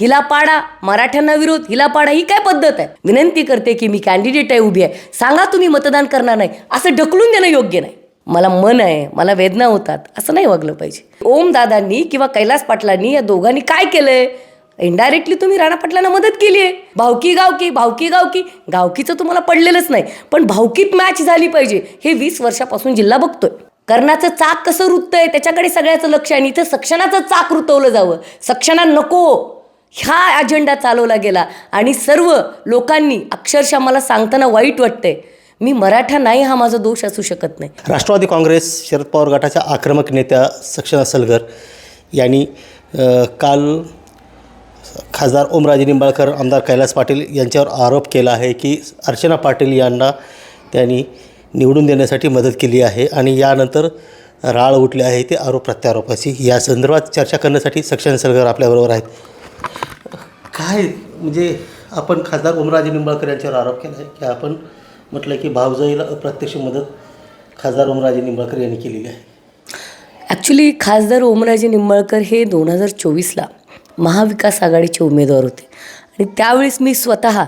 हिला पाडा, मराठ्यांना विरोध, हिला पाडा, ही काय पद्धत आहे? विनंती करते की मी कॅन्डिडेट आहे, उभी आहे, सांगा तुम्ही मतदान करणार नाही, असं ढकलून देणं योग्य नाही. मला मन आहे, मला वेदना होतात, असं नाही वागलं पाहिजे. ओमदादांनी किंवा कैलास पाटलांनी या दोघांनी काय केलंय? इनडायरेक्टली तुम्ही राणा पाटलांना मदत केली आहे. भावकी गावकी गावकीचं तुम्हाला पडलेलंच नाही, पण भावकीत मॅच झाली पाहिजे हे 20 वर्षापासून जिल्हा बघतोय. कर्णाचं चाक कसं रुततंय त्याच्याकडे सगळ्याचं लक्ष आहे. इथं सक्षणाचं चाक रुतवलं जावं, सक्षणा नको ह्या अजेंडा चालवला गेला आणि सर्व लोकांनी अक्षरशः मला सांगताना वाईट वाटतंय. मी मराठा नाही हा माझा दोष असू शकत नाही. राष्ट्रवादी काँग्रेस शरद पवार गटाच्या आक्रमक नेत्या सक्षणा सलगर यांनी काल खासदार ओमराजे निंबाळकर, आमदार कैलास पाटील यांच्यावर आरोप केला आहे की अर्चना पाटील यांना त्यांनी निवडून देण्यासाठी मदत केली आहे आणि यानंतर राळ उठले आहे ते आरोप प्रत्यारोपाची. या संदर्भात चर्चा करण्यासाठी सक्षणा सलगर आपल्याबरोबर आहेत. काय म्हणजे आपण खासदार ओमराजे निंबाळकर यांच्यावर आरोप केला आहे की आपण म्हटलं की भावजाईला अप्रत्यक्ष मदत खासदार ओमराजे निंबाळकर यांनी केलेली आहे. ॲक्च्युली खासदार ओमराजे निंबाळकर हे 2024ला महाविकास आघाडीचे उमेदवार होते आणि त्यावेळेस मी स्वतः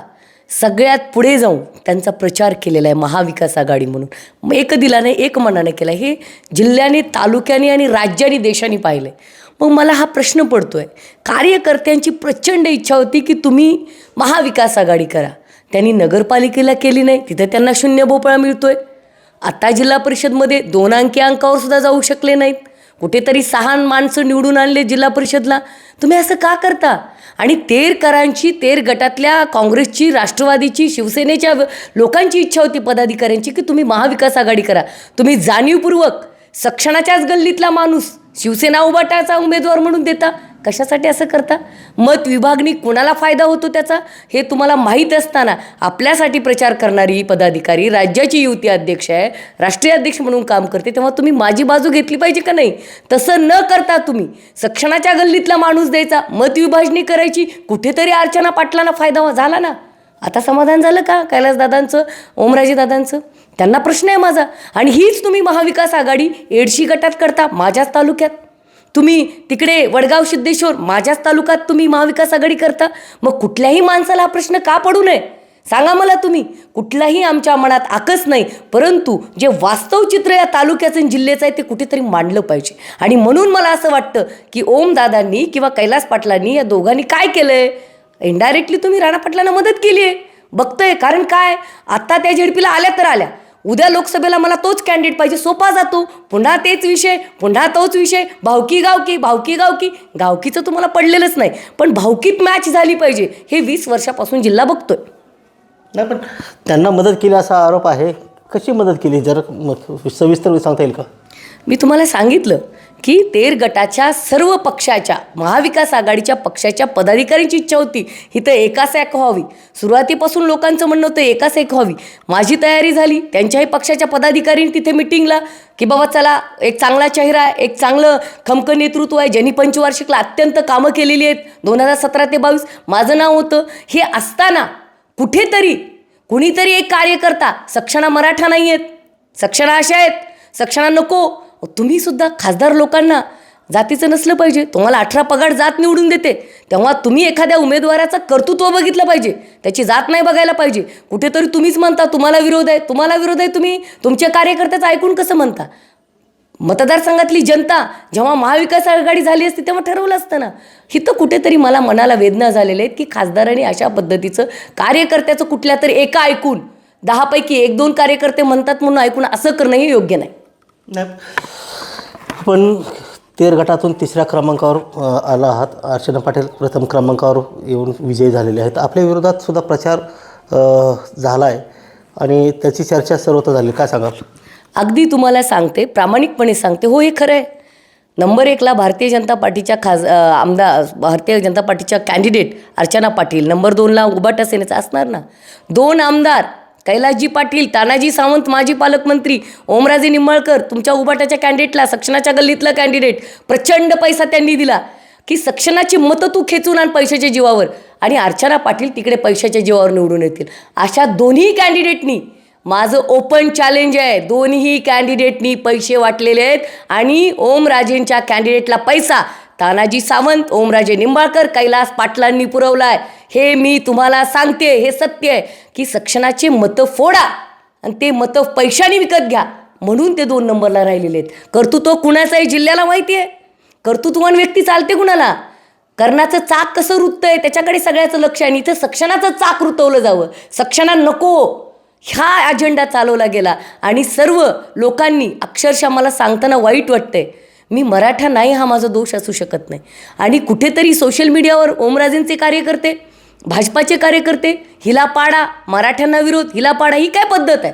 सगळ्यात पुढे जाऊन त्यांचा प्रचार केलेला आहे महाविकास आघाडी म्हणून. मग एक दिलाने एक मनाने केला. हे जिल्ह्याने, तालुक्याने आणि राज्याने, देशाने पाहिलं आहे. मग मला हा प्रश्न पडतो आहे, कार्यकर्त्यांची प्रचंड इच्छा होती की तुम्ही महाविकास आघाडी करा. त्यांनी नगरपालिकेला केली नाही, तिथे त्यांना 0 भोपळा मिळतो आहे. आता जिल्हा परिषदमध्ये 2 अंकी अंकावर सुद्धा जाऊ शकले नाहीत. कुठेतरी 6 माणसं निवडून आणले जिल्हा परिषदला. तुम्ही असं का करता? आणि तेरकरांची, तेर गटातल्या काँग्रेसची, राष्ट्रवादीची, शिवसेनेच्या लोकांची इच्छा होती, पदाधिकाऱ्यांची, की तुम्ही महाविकास आघाडी करा. तुम्ही जाणीवपूर्वक सक्षणाच्याच गल्लीतला माणूस शिवसेना उभाटाचा उमेदवार म्हणून देता. कशासाठी असं करता? मत विभागणी कोणाला फायदा होतो त्याचा हे तुम्हाला माहीत असताना आपल्यासाठी प्रचार करणारी पदाधिकारी राज्याची युती अध्यक्ष आहे, राष्ट्रीय अध्यक्ष म्हणून काम करते, तेव्हा तुम्ही माझी बाजू घेतली पाहिजे का नाही? तसं न करता तुम्ही सक्षणाच्या गल्लीतला माणूस द्यायचा, मत विभागणी करायची. कुठेतरी अर्चना पाटलांना फायदा झाला ना. आता समाधान झालं का कैलास दादांचं, ओमराजे दादांचं? त्यांना प्रश्न आहे माझा. आणि हीच तुम्ही महाविकास आघाडी एडशी गटात करता, माझ्याच तालुक्यात. तुम्ही तिकडे वडगाव सिद्धेश्वर माझ्याच तालुक्यात तुम्ही महाविकास आघाडी करता. मग कुठल्याही माणसाला हा प्रश्न का पडू नये? सांगा मला तुम्ही. कुठलाही आमच्या मनात आकस नाही, परंतु जे वास्तव चित्र या तालुक्याचं आणि जिल्ह्याचं आहे ते कुठेतरी मांडलं पाहिजे. आणि म्हणून मला असं वाटतं की ओमदादांनी किंवा कैलास पाटलांनी या दोघांनी काय केलं आहे? इनडायरेक्टली तुम्ही राणा पाटलांना मदत केली आहे. बघतोय. कारण काय, आत्ता त्या झेडपीला आल्या तर आल्या, उद्या लोकसभेला मला तोच कॅन्डिडेट पाहिजे, सोपा जातो. पुन्हा तेच विषय, पुन्हा तोच विषय. भावकी गावकीचं तुम्हाला पडलेलंच नाही, पण भावकीत मॅच झाली पाहिजे हे 20 वर्षापासून जिल्हा बघतोय. नाही, पण त्यांना मदत केली असा आरोप आहे. कशी मदत केली जर सविस्तर सांगता येईल का? मी तुम्हाला सांगितलं की तेर गटाच्या सर्व पक्षाच्या, महाविकास आघाडीच्या पक्षाच्या पदाधिकाऱ्यांची इच्छा होती इथं एकास एक व्हावी. सुरुवातीपासून लोकांचं म्हणणं होतं एकास एक व्हावी. माझी तयारी झाली. त्यांच्याही पक्षाच्या पदाधिकाऱ्यांनी तिथे मिटिंगला की बाबा चला, एक चांगला चेहरा आहे, एक चांगलं खमकं नेतृत्व आहे, ज्यांनी पंचवार्षिकला अत्यंत कामं केलेली आहेत 2017 ते 22, माझं नाव होतं. हे असताना कुठेतरी कुणीतरी एक कार्यकर्ता, सक्षणा मराठा नाही आहेत, सक्षणा अशा आहेत, सक्षणा नको. तुम्ही सुद्धा खासदार लोकांना जातीचं नसलं पाहिजे. तुम्हाला 18 पगार जात निवडून देते, तेव्हा तुम्ही एखाद्या उमेदवाराचं कर्तृत्व बघितलं पाहिजे, त्याची जात नाही बघायला पाहिजे. कुठेतरी तुम्हीच म्हणता तुम्हाला विरोध आहे, तुम्ही तुमच्या कार्यकर्त्याचं ऐकून कसं म्हणता? मतदारसंघातली जनता जेव्हा महाविकास आघाडी झाली असती तेव्हा ठरवलं असतं ना. इथं कुठेतरी मला मनाला वेदना झालेल्या आहेत की खासदारांनी अशा पद्धतीचं कार्यकर्त्याचं कुठल्या तरी एका ऐकून 10 पैकी 1-2 कार्यकर्ते म्हणतात म्हणून ऐकून असं करणं हे योग्य नाही. पण तेर गटातून 3ऱ्या क्रमांकावर आला आहात. अर्चना पाटील प्रथम क्रमांकावर येऊन विजयी झालेले आहेत. आपल्या विरोधात सुद्धा प्रचार झाला आहे आणि त्याची चर्चा सर्वत्र झाली. काय सांगाल? अगदी तुम्हाला सांगते, प्रामाणिकपणे सांगते, हो हे खरं आहे. नंबर 1ला भारतीय जनता पार्टीच्या आमदार, भारतीय जनता पार्टीच्या कॅन्डिडेट अर्चना पाटील. नंबर 2ला उभाटा सेनेचा असणार ना. 2 आमदार कैलासजी पाटील, तानाजी सावंत माजी पालकमंत्री, ओमराजे निंबाळकर तुमच्या उभाटाच्या कॅन्डिडेटला, सक्षणाच्या गल्लीतला कॅन्डिडेट. प्रचंड पैसा त्यांनी दिला की सक्षणाची मतं तू खेचून आण पैशाच्या जीवावर, आणि अर्चना पाटील तिकडे पैशाच्या जीवावर निवडून येतील. अशा दोन्ही कॅन्डिडेटनी माझं ओपन चॅलेंज आहे. दोन्ही कॅन्डिडेटनी पैसे वाटलेले आहेत आणि ओमराजेंच्या कॅन्डिडेटला पैसा, तानाजी सावंत, ओमराजे निंबाळकर, कैलास पाटलांनी पुरवलाय. हे मी तुम्हाला सांगते, हे सत्य आहे की सक्षणाचे मतं फोडा आणि ते मतं पैशाने विकत घ्या, म्हणून ते 2 नंबरला राहिलेले आहेत. कर्तृत्व कुणाचं आहे जिल्ह्याला माहिती आहे. कर्तृत्ववान व्यक्ती चालते कुणाला. कर्णाचं चाक कसं रुततंय त्याच्याकडे सगळ्याचं लक्ष आहे. आणि इथं सक्षणाचं चाक रुतवलं जावं, सक्षणा नको ह्या अजेंडा चालवला गेला. आणि सर्व लोकांनी अक्षरशः मला सांगताना वाईट वाटतंय, मी मराठा नाही हा माझा दोष असू शकत नाही. आणि कुठेतरी सोशल मीडियावर ओमराजेंचे कार्यकर्ते, भाजपाचे कार्यकर्ते, हिला पाडा, मराठ्यांना विरोध, हिला पाडा, ही काय पद्धत आहे.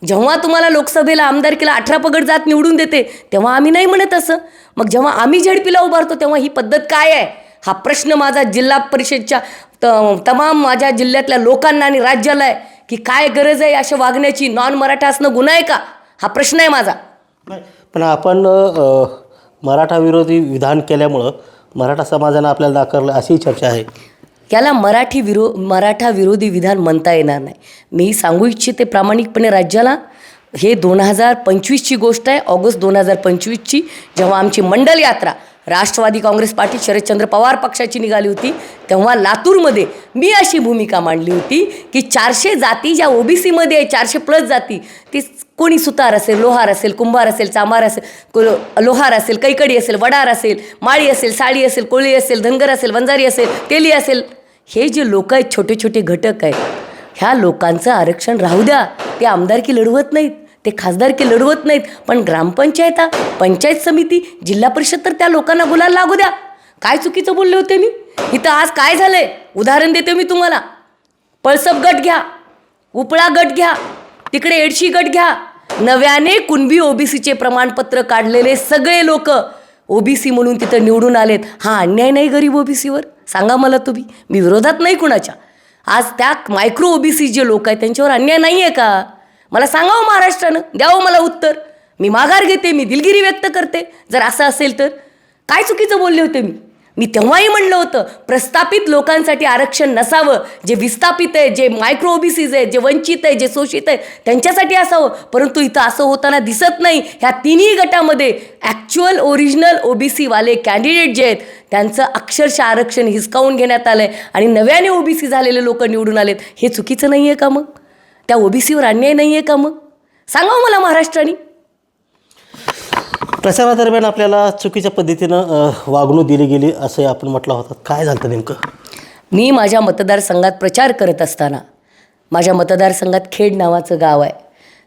जेव्हा तुम्हाला लोकसभेला आमदारकीला 18 पगड जात निवडून देते तेव्हा आम्ही नाही म्हणत असं. मग जेव्हा आम्ही झडपीला उभारतो तेव्हा ही पद्धत काय आहे हा प्रश्न माझा जिल्हा परिषदच्या तमाम माझ्या जिल्ह्यातल्या लोकांना आणि राज्याला आहे की काय गरज आहे अशा वागण्याची. नॉन मराठा असणं गुन्हा आहे का, हा प्रश्न आहे माझा. पण आपण मराठा विरोधी विधान केल्यामुळं मराठा समाजानं आपल्याला नाकारलं अशी चर्चा आहे. याला मराठा विरोधी विधान म्हणता येणार नाही. मी सांगू इच्छिते प्रामाणिकपणे राज्याला, हे 2025ची गोष्ट आहे, ऑगस्ट 2025ची, जेव्हा आमची मंडल यात्रा राष्ट्रवादी काँग्रेस पार्टी शरदचंद्र पवार पक्षाची निघाली होती तेव्हा लातूरमध्ये मी अशी भूमिका मांडली होती की 400 जाती ज्या ओबीसीमध्ये आहे, 400+ जाती, ती कोणी सुतार असेल, लोहार असेल, कुंभार असेल, चांभार असेल, लोहार असेल, कैकडी असेल, वडार असेल, माळी असेल, साळी असेल, कोळी असेल, धनगर असेल, वंजारी असेल, तेली असेल, हे जे लोक आहेत, छोटे छोटे घटक आहेत, ह्या लोकांचं आरक्षण राहू द्या. ते आमदारकी लढवत नाहीत, ते खासदारकी लढवत नाहीत, पण ग्रामपंचायत, पंचायत समिती, जिल्हा परिषद तर त्या लोकांना गुलाल लागू द्या. काय चुकीचं बोलले होते मी इथं? आज काय झालंय उदाहरण देते मी तुम्हाला. पळसप गट घ्या, उपळा गट घ्या, तिकडे एडशी गट घ्या. नव्याने कुणबी ओबीसीचे प्रमाणपत्र काढलेले सगळे लोक ओबीसी म्हणून तिथं निवडून आलेत. हा अन्याय नाही गरीब ओबीसीवर? सांगा मला तुम्ही. मी विरोधात नाही कुणाच्या. आज त्या मायक्रो ओबीसी जे लोक आहेत त्यांच्यावर अन्याय नाही आहे का? मला सांगावं महाराष्ट्रानं, द्यावं मला उत्तर. मी माघार घेते, मी दिलगिरी व्यक्त करते जर असं असेल तर. काय चुकीचं बोलले होते मी तेव्हाही म्हणलं होतं प्रस्थापित लोकांसाठी आरक्षण नसावं. जे विस्थापित आहे, जे मायक्रो ओबीसीज आहे, जे वंचित आहे, जे शोषित आहे त्यांच्यासाठी असावं. परंतु इथं असं होताना दिसत नाही. ह्या तिन्ही गटामध्ये ॲक्च्युअल ओरिजिनल ओबीसीवाले कॅन्डिडेट जे आहेत त्यांचं अक्षरशः आरक्षण हिसकावून घेण्यात आलं आहे आणि नव्याने ओबीसी झालेले लोक निवडून आलेत. हे चुकीचं नाही आहे का मग? त्या ओबीसीवर अन्याय नाही आहे का मग? सांगावं मला महाराष्ट्राने. प्रचारादरम्यान आपल्याला चुकीच्या पद्धतीनं वागणूक दिली गेली असं आपण म्हटलं होतं. काय झालं नेमकं? मी माझ्या मतदारसंघात प्रचार करत असताना, माझ्या मतदारसंघात खेड नावाचं गाव आहे,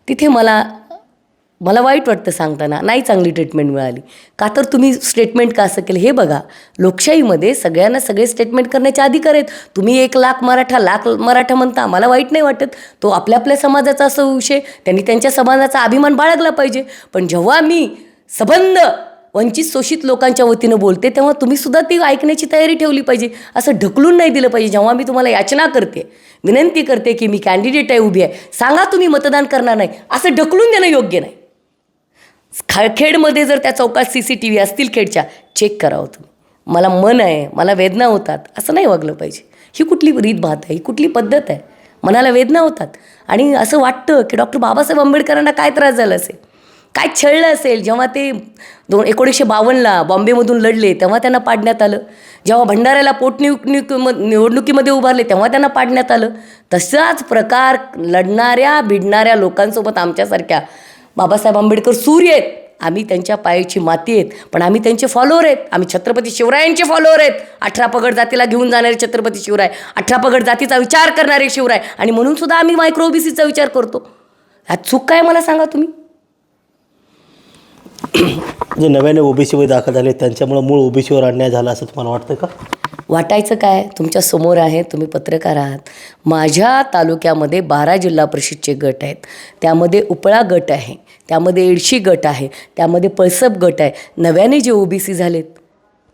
तिथे मला वाईट वाटतं सांगताना, नाही चांगली ट्रीटमेंट मिळाली. का तर तुम्ही स्टेटमेंट का असं केलं? हे बघा, लोकशाहीमध्ये सगळ्यांना सगळे स्टेटमेंट करण्याचे अधिकार आहेत. तुम्ही 1,00,000 मराठा, लाख मराठा म्हणता, मला वाईट नाही वाटत. तो आपल्या आपल्या समाजाचा असं विषय, त्यांनी त्यांच्या समाजाचा अभिमान बाळगला पाहिजे. पण जेव्हा मी सबंध वंचित शोषित लोकांच्या वतीनं बोलते तेव्हा तुम्ही सुद्धा ती ऐकण्याची तयारी ठेवली पाहिजे. असं ढकलून नाही दिलं पाहिजे. जेव्हा मी तुम्हाला याचना करते, विनंती करते की मी कॅन्डिडेट आहे, उभी आहे, सांगा तुम्ही मतदान करणार नाही, असं ढकलून देणं योग्य नाही. खेडमध्ये जर त्या चौकात CCTV असतील खेडच्या, चेक करावं तुम्ही. मला मन आहे, मला वेदना होतात, असं नाही वागलं पाहिजे. ही कुठली रीतभात आहे? ही कुठली पद्धत आहे? मनाला वेदना होतात आणि असं वाटतं की डॉक्टर बाबासाहेब आंबेडकरांना काय त्रास झाला असेल, काय छळलं असेल. जेव्हा ते 1952ला बॉम्बेमधून लढले तेव्हा त्यांना पाडण्यात आलं. जेव्हा भंडाऱ्याला निवडणुकीमध्ये उभारले तेव्हा त्यांना पाडण्यात आलं. तसाच प्रकार लढणाऱ्या भिडणाऱ्या लोकांसोबत आमच्यासारख्या बाबासाहेब आंबेडकर सूर्य आहेत. आम्ही त्यांच्या पायाची माती आहेत, पण आम्ही त्यांचे फॉलोअर आहेत. आम्ही छत्रपती शिवरायांचे फॉलोअर आहेत. 18 पगड जातीला घेऊन जाणारे छत्रपती शिवराय, 18 पगड जातीचा विचार करणारे शिवराय, आणि म्हणून सुद्धा आम्ही मायक्रो ओबीसीचा विचार करतो. ह्यात चूक काय मला सांगा तुम्ही? जे नव्याने ओबीसीमध्ये दाखल झाले त्यांच्यामुळे मूळ ओबीसीवर अन्याय झाला असं तुम्हाला वाटतं का? वाटायचं काय? तुमच्या समोर आहे, तुम्ही पत्रकार आहात. माझ्या तालुक्यामध्ये 12 जिल्हा परिषदचे गट आहेत. त्यामध्ये उपळा गट आहे, त्यामध्ये एडशी गट आहे, त्यामध्ये पळसप गट आहे. नव्याने जे ओबीसी झालेत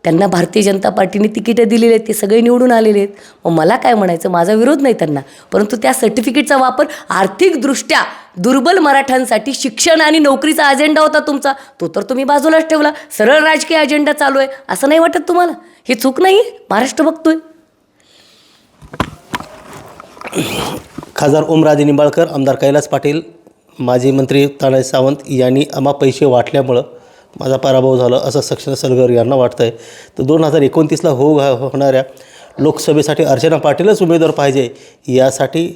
त्यांना भारतीय जनता पार्टीने तिकीटं दिलेली आहेत, ते सगळे निवडून आलेले आहेत. मग मला काय म्हणायचं, माझा विरोध नाही त्यांना, परंतु त्या सर्टिफिकेटचा वापर आर्थिकदृष्ट्या दुर्बल मराठ्यांसाठी शिक्षण आणि नोकरीचा अजेंडा होता तुमचा, तो तर तुम्ही बाजूलाच ठेवला. सरळ राजकीय अजेंडा चालू आहे, असं नाही वाटत तुम्हाला? हे चूक नाही आहे? महाराष्ट्र बघतोय. खासदार ओमराजे निंबाळकर, आमदार कैलास पाटील, माजी मंत्री तानाजी सावंत यांनी पैसे वाटल्यामुळं माझा पराभव झाला असं सक्षम सलगर यांना वाटतं आहे. तर 2029ला होणाऱ्या लोकसभेसाठी अर्चना पाटीलच उमेदवार पाहिजे यासाठी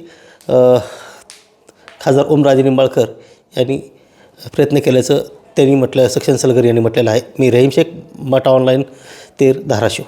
खासदार ओमराजे निंबाळकर यांनी प्रयत्न केल्याचं त्यांनी म्हटलं, सक्षम सलगर यांनी म्हटलेलं आहे. मी रहीम शेख, मटा ऑनलाईन, तेर, धाराशिव.